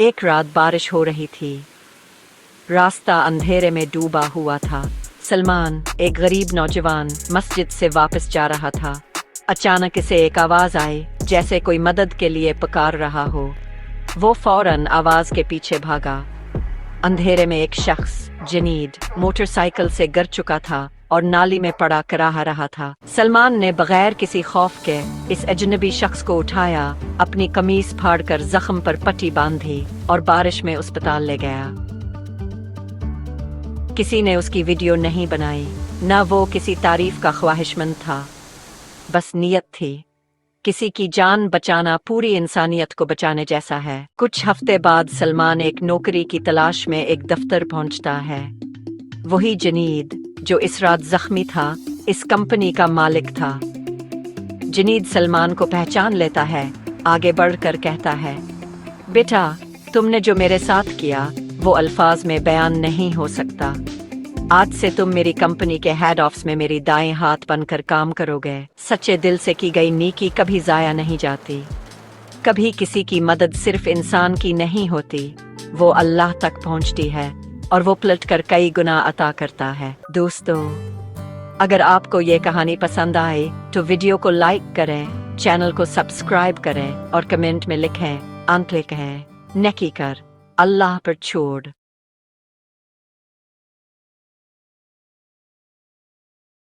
एक रात बारिश हो रही थी। रास्ता अंधेरे में डूबा हुआ था। सलमान, एक गरीब नौजवान, मस्जिद से वापस जा रहा था। अचानक इसे एक आवाज आई, जैसे कोई मदद के लिए पुकार रहा हो। वो फौरन आवाज के पीछे भागा। अंधेरे में एक शख्स, जनीद, मोटरसाइकिल से गिर चुका था और नाली में पड़ा कराह रहा था। सलमान ने बगैर किसी खौफ के इस अजनबी शख्स को उठाया, अपनी कमीज फाड़कर जख्म पर पट्टी बांधी और बारिश में अस्पताल ले गया। किसी ने उसकी वीडियो नहीं बनाई, न वो किसी तारीफ का ख्वाहिशमंद था, बस नीयत थी। किसी की जान बचाना पूरी इंसानियत को बचाने जैसा है। कुछ हफ्ते बाद सलमान एक नौकरी की तलाश में एक दफ्तर पहुंचता है। वही जनीद जो इस रात जख्मी था, इस कंपनी का मालिक था। जनीद सलमान को पहचान लेता है, आगे बढ़कर कहता है, बेटा, तुमने जो मेरे साथ किया वो अल्फाज में बयान नहीं हो सकता। आज से तुम मेरी कंपनी के हेड ऑफिस में मेरी दाएं हाथ बनकर काम करोगे। सच्चे दिल से की गई नेकी कभी जाया नहीं जाती। कभी किसी की मदद सिर्फ इंसान की नहीं होती, वो अल्लाह तक पहुंचती है और वो पलट कर कई गुना अता करता है। दोस्तों, अगर आपको ये कहानी पसंद आए तो वीडियो को लाइक करें, चैनल को सब्सक्राइब करें और कमेंट में लिखें, अंत लिखें, नेकी कर अल्लाह पर छोड़।